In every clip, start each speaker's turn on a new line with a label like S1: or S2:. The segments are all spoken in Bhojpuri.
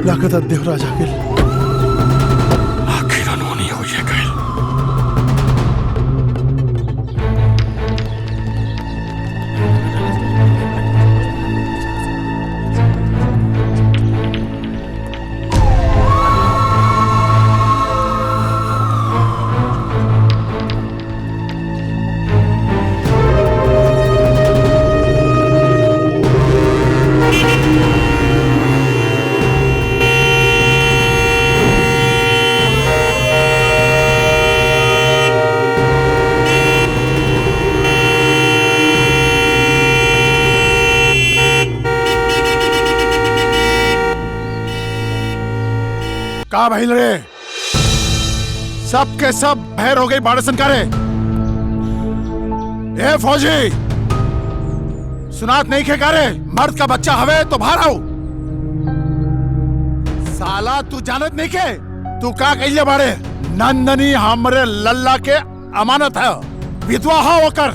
S1: लागत देवराज आ गए।
S2: आखिर अनहोनी हो ये गए।
S1: का भाई लड़े सब के सब भैर हो गई बाड़े संकारे। ए फौजी सुनात नहीं खे कारे, मर्द का बच्चा हवे तो बाहर आओ। साला तू जानत नहीं के तू का कहिए बाड़े। नंदनी हमरे लल्ला के अमानत है, विधवा हो होकर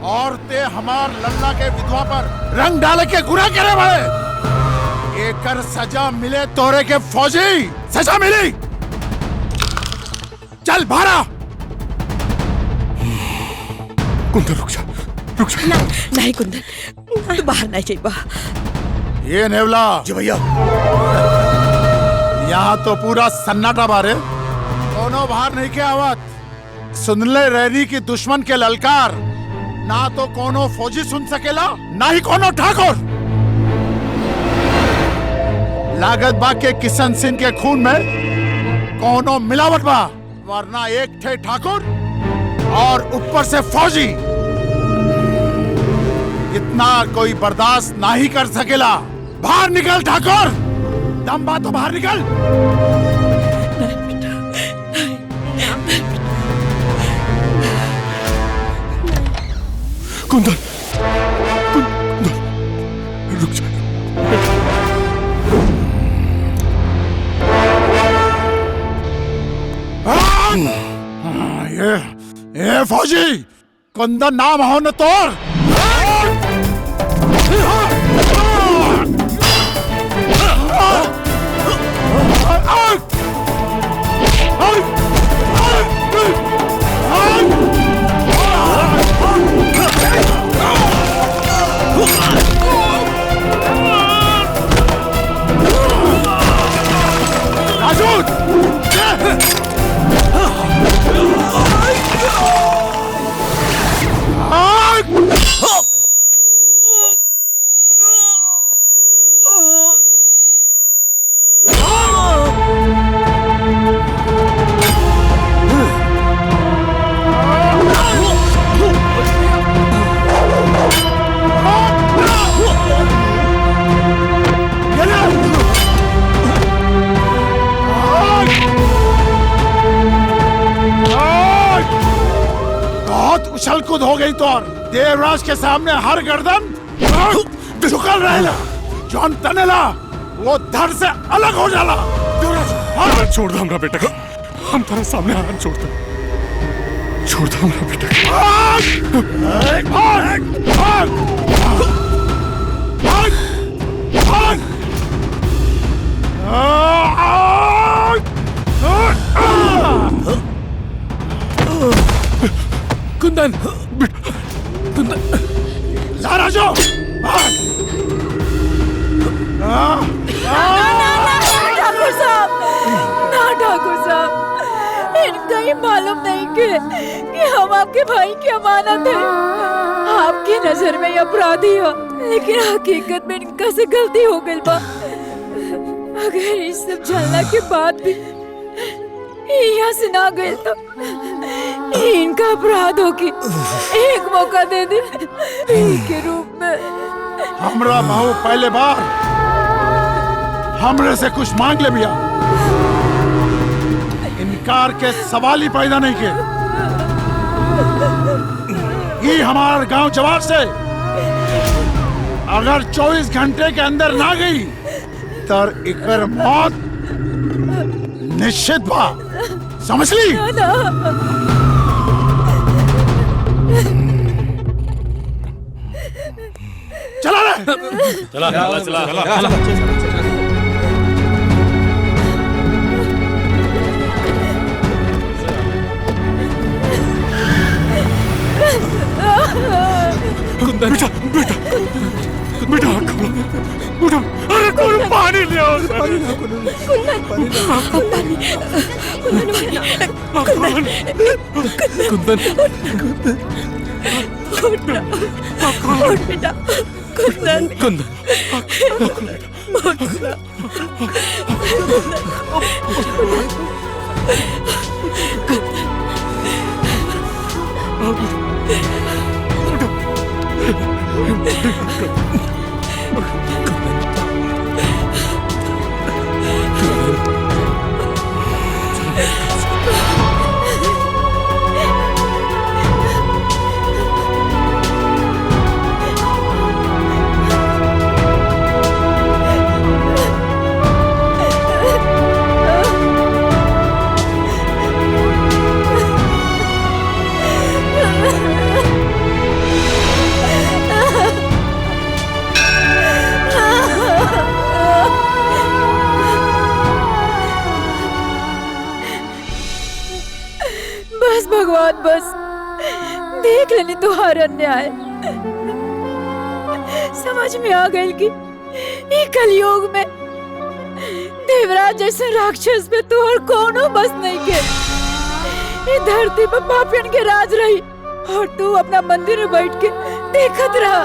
S1: और ते हमार लल्ला के विधवा पर रंग डाले के गुनाह करे बाड़े। एकर सजा मिले तोरे के फौजी, सजा मिली। चल भारा।
S2: कुंदन रुक जा, रुक जा।
S3: नहीं कुंदन, तू बाहर नहीं चाहिए।
S1: ये नेवला
S4: जी भैया।
S1: यहाँ तो पूरा सन्नाटा बारे, दोनों बाहर नहीं के आवत। सुन ले रैनी की दुश्मन के ललकार, ना तो कोनो फौजी सुन सकेला ना ही कोनो ठाकुर। लागत बा के किशन सिंह के खून में कोनो मिलावट बा, वरना एक थे ठाकुर और ऊपर से फौजी। इतना कोई बर्दाश्त ना ही कर सकेला। बाहर निकल ठाकुर, दम बा तो बाहर निकल।
S2: कुंदन, कुंदन रुक जा।
S1: ये फौजी कुंदन नाम हो न तोर। उछल कूद हो गई तो और देवराज के सामने हर गर्दन झुकल रहेला। जौन तनेला वो धड़ से अलग हो जाला।
S2: देवराज छोड़ दो हमरा बेटा को, हम तेरे सामने हाथ छोड़ दो, छोड़ दो हमरा बेटा को।
S1: भाग भाग भाग भाग।
S2: कुंदन, कुंदन,
S1: राजू,
S3: ठाकुर साहब, ना ठाकुर साहब, इनका ये मालूम नहीं कि हम आपके भाई की अमानत है। आपकी नजर में ये अपराधी हो, लेकिन हकीकत में इनका से गलती हो गई बा। अगर इस सब जानने के बाद भी यहाँ से ना गए तो इनका अपराध होगी। एक मौका दे दे के रूप में।
S1: हमरा बहू पहले बार हमरे से कुछ मांग ले भैया, इनकार के सवाल ही पैदा नहीं के। ये हमारे गांव जवाब से अगर 24 घंटे के अंदर ना गई तो इकर मौत निश्चित बा, समझ ली?
S5: चला रे, चला चला चला चला।
S2: बेटा बेटा बेटा आँख खोलो बेटा। अरे कोई पानी ले आओ।
S4: कुंदन
S3: बेटा कुंदन
S4: कुंदन
S3: बस भगवान बस देख लेनी तुहार अन्याय। समझ में आ गई कि ये कलयुग में देवराज जैसे राक्षस पे तुहर कोनो बस नहीं के। ये धरती पर पापियन के राज रही और तू अपना मंदिर में बैठ के देखत रहा,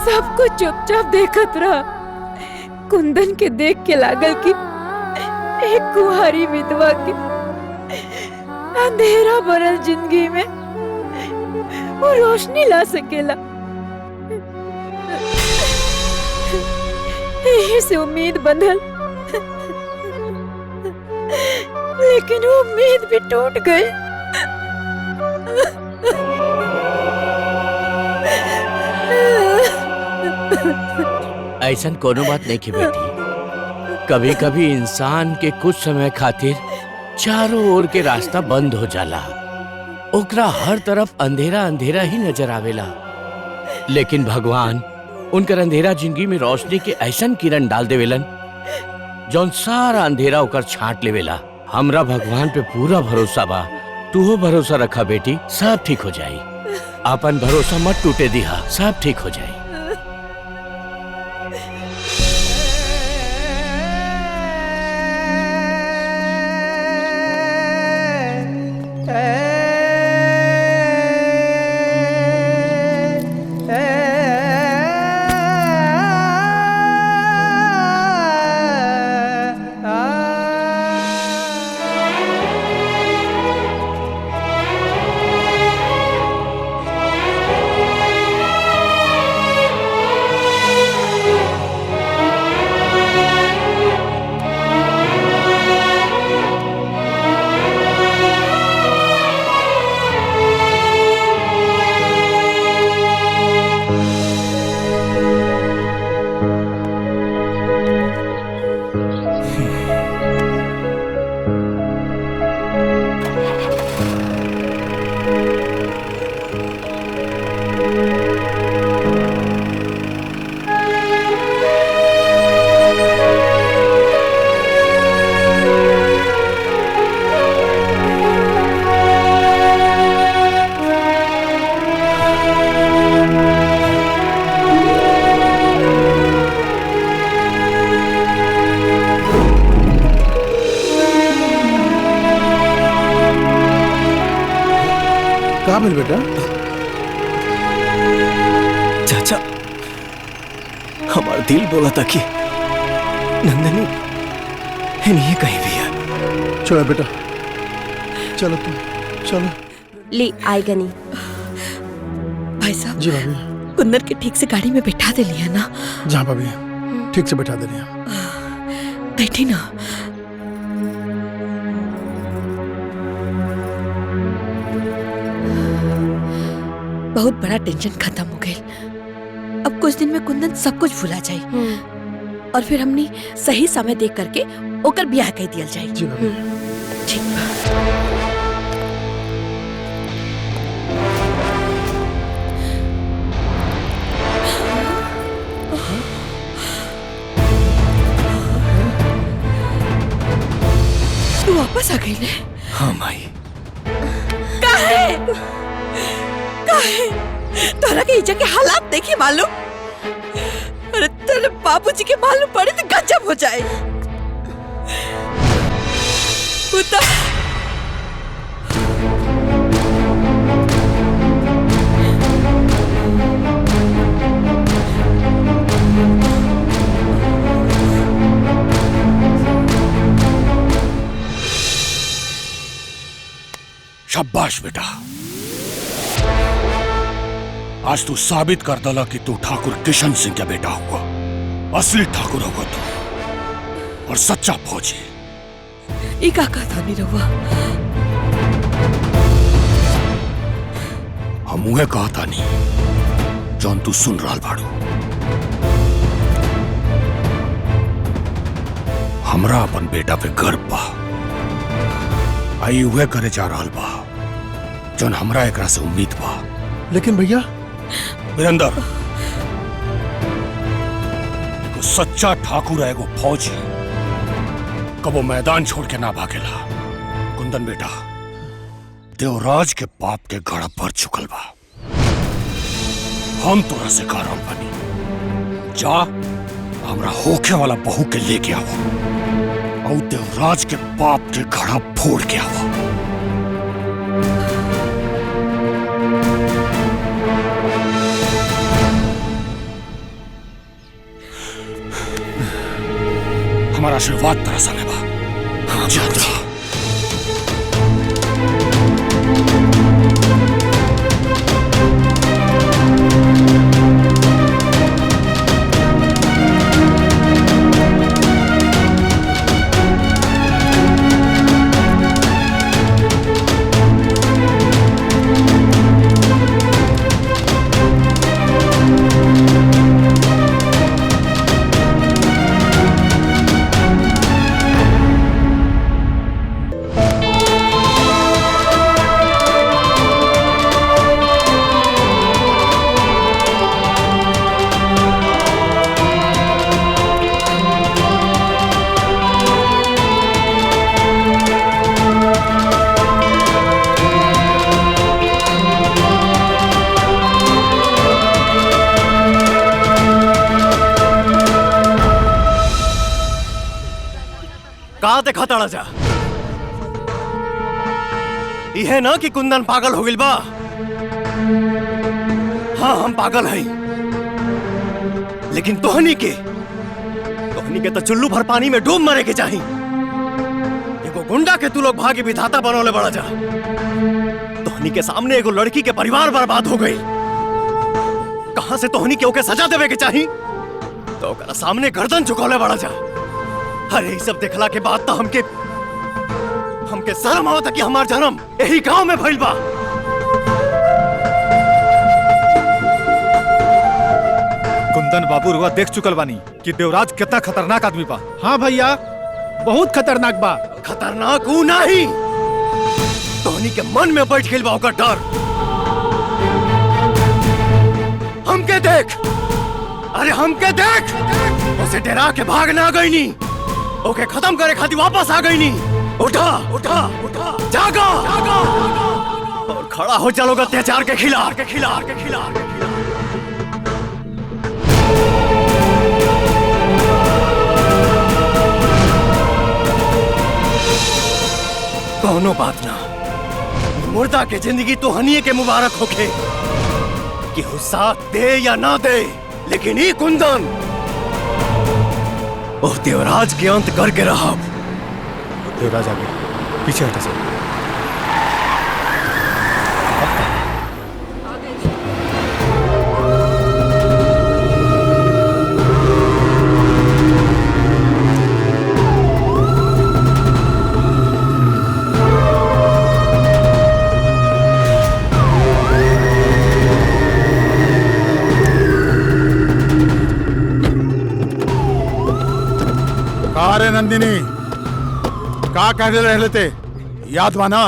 S3: सब कुछ चुपचाप देखत रहा। कुंदन के देख के लागल कि एक कुंवारी विधवा की अंधेरा भरल जिंदगी में वो रोशनी ला सकेला। यही से उम्मीद बंधल, लेकिन वो उम्मीद भी टूट गई।
S5: ऐसा कोनो बात नहीं की बेटी। कभी कभी इंसान के कुछ समय खातिर चारों ओर के रास्ता बंद हो जाला, ओकरा हर तरफ अंधेरा अंधेरा ही नजर आवेला। लेकिन भगवान उनकर अंधेरा जिंदगी में रोशनी के ऐसन किरण डाल देवेलन जौन सारा अंधेरा ओकर छांट लेवेला। हमरा भगवान पे पूरा भरोसा बा, तू भरोसा रखा बेटी, सब ठीक हो जाई। अपन भरोसा मत टूटे दिहा, सब ठीक हो जाई।
S1: कहाँ मिल बेटा?
S4: चाचा, हमारा दिल बोला था कि नंदनी इन्हीं कहीं भी है।
S1: चलो बेटा, चलो तुम चलो।
S6: ले आए गनी।
S3: भाई साहब
S1: जी भाभी।
S3: कुंदन के ठीक से गाड़ी में बैठा दे लिया ना?
S1: जहाँ भाभी ठीक से बैठा दे रही हैं।
S3: बैठी ना। बहुत बड़ा टेंशन खत्म हो गया। अब कुछ दिन में कुंदन सब कुछ भुला जाए और फिर हमने सही समय देख करके ओकर ब्याह कह दिया जाए।
S1: जी भाभी।
S3: ठीक बा। तू वापस आ गई ले?
S4: हाँ माई।
S3: काहे? काहे? तोरा के इजा के हालात देखी मालूम। अरे तेरे बाबूजी के मालूम पड़े तो गजब हो जाए। उता
S1: शाबाश बेटा, आज तू साबित कर दला कि तू ठाकुर किशन सिंह का बेटा हुआ, असली ठाकुर होगा तू और सच्चा फौजी।
S3: ई का कहता नहीं रहुआ।
S1: हम उहे कहता नहीं जौन तू सुन रहा बाड़ू। हमरा अपन बेटा पे गर्व बा, आई उहे करे जा रहा बा जौन हमरा एकरा से उम्मीद बा।
S6: लेकिन भैया
S1: वीरेंद्र, एगो सच्चा ठाकुर है, एगो फौजी कबो मैदान छोड़ के ना भागेला। कुंदन बेटा, देवराज के पाप के घड़ा पर चुकल बा। हम तोरा से कह रहल बानी, जा हमरा होखे वाला बहू के लेके आओ और देवराज के पाप के घड़ा फोड़ के आओ। हमारा आशीर्वाद तेरा संगे बा। जा जा।
S4: कहा देखा ताड़ा जा, यह ना कि कुंदन पागल हो गिल बा। हाँ हम पागल हैं, लेकिन तोहनी के तो चुल्लू भर पानी में डूब मरे के चाहिए। एगो गुंडा के तू लोग भागी विधाता बनौले बड़ा जा। तोहनी के सामने एगो लड़की के परिवार बर्बाद हो गई। कहां से तोहनी के ओके सजा देवे के चाहिए, तो ओकरा सामने गर्दन झुकौले बड़ा जा। अरे ये सब देखला के बाद तो हमके शर्म आवता कि हमार जन्म यही गांव में भइल बा।
S6: कुंदन बाबू रुआ देख चुकल बानी कि देवराज कितना खतरनाक आदमी बा।
S7: हाँ भैया, बहुत खतरनाक बा।
S4: खतरनाक ऊ नहीं, तोहनी के मन में बैठ गइल बा ओकर डर। हमके देख, अरे हमके देख, उसे डरा के भाग ना गई नी, ओके खत्म करे खातिर वापस आ गई नी। उठा उठा उठा, जागा जागा और खड़ा हो चलोगा अत्याचार के खिलाफ के खिलाफ के खिलाफ। कोनो बात ना, मुर्दा के जिंदगी तो हनिए के मुबारक होके कि वो साथ दे या ना दे, लेकिन ये कुंदन और देवराज के अंत करके रहा।
S6: देवराज आ गया, पीछे हटा सब।
S1: अरे नंदिनी, का कह रहे लेते याद माना,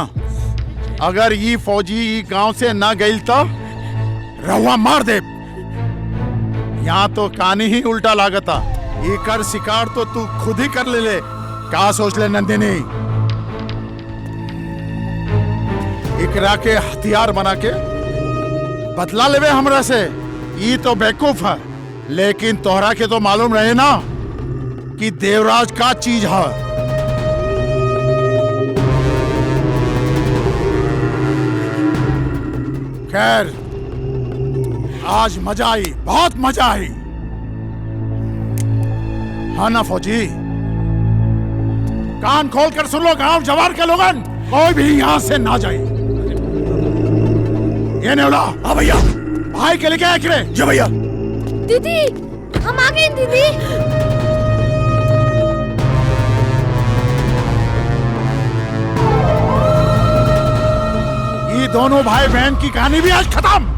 S1: अगर ये फौजी ये गांव से ना गई तो रहुआ मार दे। यहाँ तो कहानी ही उल्टा लागता। ये कर शिकार तो तू खुद ही कर ले। का सोच ले नंदिनी, इकरा के हथियार बना के बदला लेवे हमरा से, ये तो बेवकूफ है। लेकिन तोहरा के तो मालूम रहे ना कि देवराज का चीज है। खैर, आज मजा आई, बहुत मजा आई। हाँ ना फौजी, कान खोल कर सुन लो गांव जवार के लोगन, कोई भी यहां से ना जाए। ये नेवला। हाँ भैया। भाई के लेके आए किरे? जी भैया।
S3: दीदी, हम आ गए दीदी।
S1: ये दोनों भाई बहन की कहानी भी आज खत्म।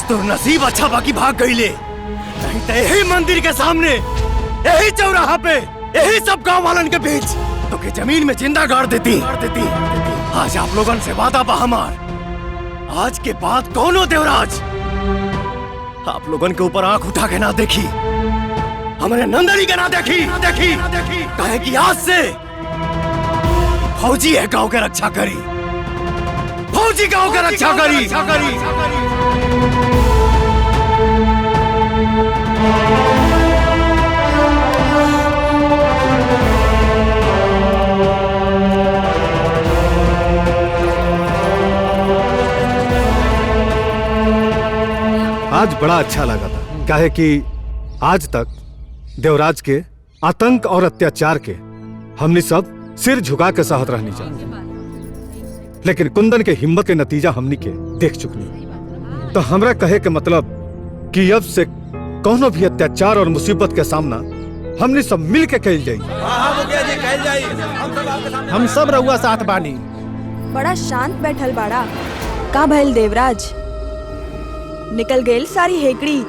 S4: तो नसीब अच्छा बाकी भाग गई ले, नहीं तो यही मंदिर के सामने, यही चौराहा पे, यही सब गांव वालन के बीच तो के जमीन में जिंदा गाड़ देती। आज आप लोगन से वादा बा हमार, आज के बाद दोनों देवराज आप लोगन के ऊपर आंख उठा के ना देखी, हमारे नंदनी के ना देखी। कहे कि आज से फौजी है गांव के रक्षा करी, फौजी गांव के रक्षा करी।
S6: आज बड़ा अच्छा लगा था, काहे कि आज तक देवराज के आतंक और अत्याचार के हमने सब सिर झुका के सहत रहनी चाहिए, लेकिन कुंदन के हिम्मत के नतीजा हमनी के देख चुकनी। तो हमरा कहे के मतलब कि अब से कोनो भी अत्याचार और मुसीबत के सामना हमने सब मिल के कैल जाई।
S7: हम सब रउआ साथ बानी।
S3: बड़ा शांत बैठल बाड़ा का भइल देवराज? निकल गईल सारी हेकड़ी,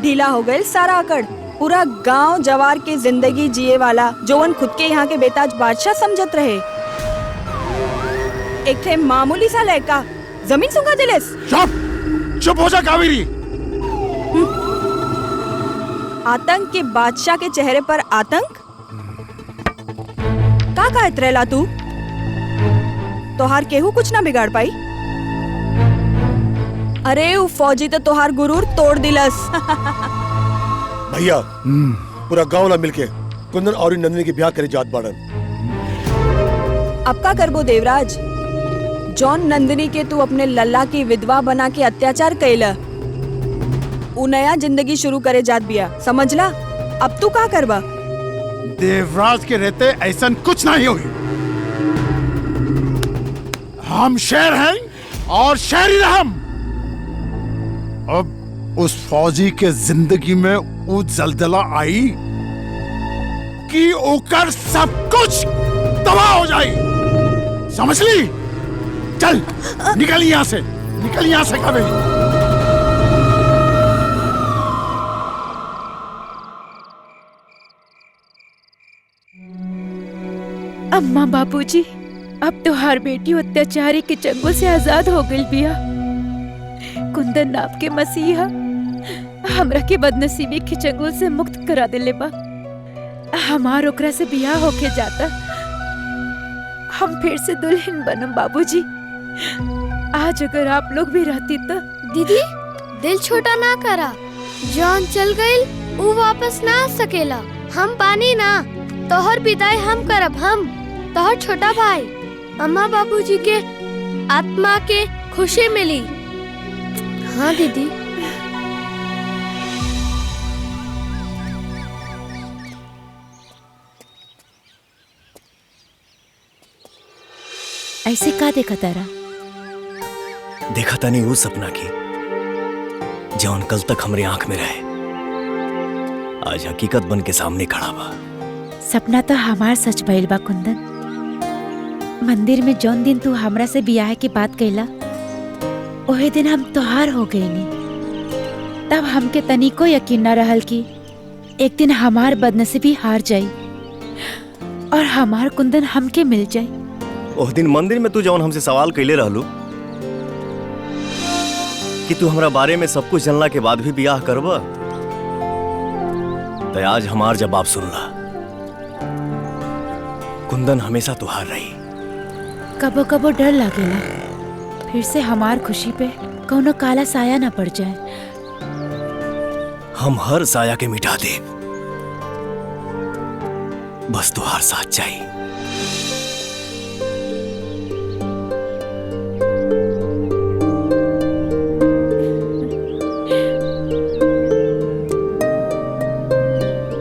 S3: ढीला हो गईल सारा अकड़। पूरा गांव जवार के जिंदगी जिए वाला जोवन खुद के यहाँ के बेताज बादशाह समझत रहे, एक थे मामूली सा लड़का जमीन सुंगा दिलेस।
S1: चुप हो जा कावेरी।
S3: आतंक के बादशाह के चेहरे पर आतंक का कहत रहला तू? तोहार केहू कुछ ना बिगाड़ पाई। अरे वो फौजी तो तोहार गुरूर तोड़ दिलस।
S8: भैया, पूरा गांव ना मिलके कुंदन और नंदिनी के ब्याह करे जात बाड़न।
S3: अब का करबो देवराज? जॉन नंदिनी के तू अपने लल्ला की विधवा बना के अत्याचार कैला, उ नया जिंदगी शुरू करे जात बिया, समझला? अब तू का करबा?
S1: देवराज के रहते ऐसा कुछ नहीं हुई। हम शेर हैं और शेर ही हम। अब उस फौजी के जिंदगी में वो जलजला आई कि ओकर सब कुछ तबाह हो जाए, समझ ली? चल निकल यहाँ से, निकल यहाँ से कावेरी।
S9: अम्मा बापूजी, अब तो हर बेटी अत्याचारी के चंगुल से आजाद हो गई बिया। कुंदन नाप के मसीहा हमरा के बदनसीबी के चंगुल से मुक्त करा दिले बा। हमार ओकरा से बियाह होके जाता, हम फिर से दुल्हन बनम बाबूजी। आज अगर आप लोग भी रहती तो।
S10: दीदी, दिल छोटा ना करा, जॉन चल गई वो वापस ना आ सकेला। हम पानी ना, तोहर विदाई हम करब, हम तोहर छोटा भाई। अम्मा बाबूजी के आत्मा के खुशी मिली। हाँ दीदी।
S9: ऐसे का देखा तारा?
S4: देखा तनी वो सपना की जौन कल तक हमरे आंख में रहे, आज हकीकत बन के सामने खड़ा बा।
S9: सपना तो हमार सच भइल बा कुंदन। मंदिर में जौन दिन तू हमरा से बियाह की बात कैला, ओहे दिन हम तोहार हो गईनी। तब हमके तनिको यकीन न रहल कि एक दिन हमार बदनसीबी हार जाई और हमार कुंदन हमके मिल जाई।
S4: ओह दिन मंदिर में तू जौन हमसे सवाल कैले रहलू कि तू हमरा बारे में सब कुछ जानला के बाद भी बियाह करबा, तो आज हमार जवाब सुनला। कुंदन हमेशा तुहार रही।
S9: कबो कबो डर लागेला फिर से हमार खुशी पे कौनो काला साया न पड़ जाए।
S4: हम हर साया के मिटा दे, बस तुहार साथ चाहिए।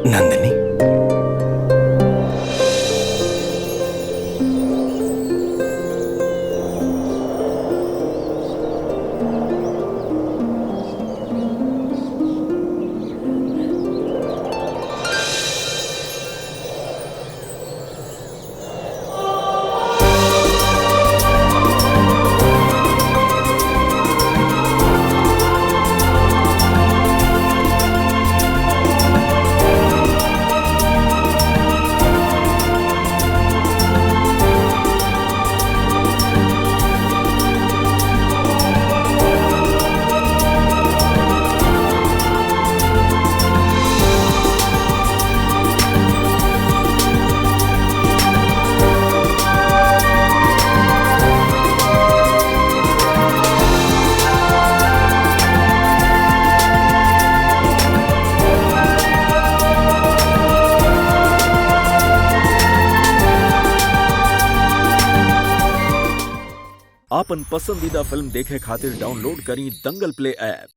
S4: नंदिनी,
S11: आपन पसंदीदा फिल्म देखे खातिर डाउनलोड करी दंगल प्ले ऐप।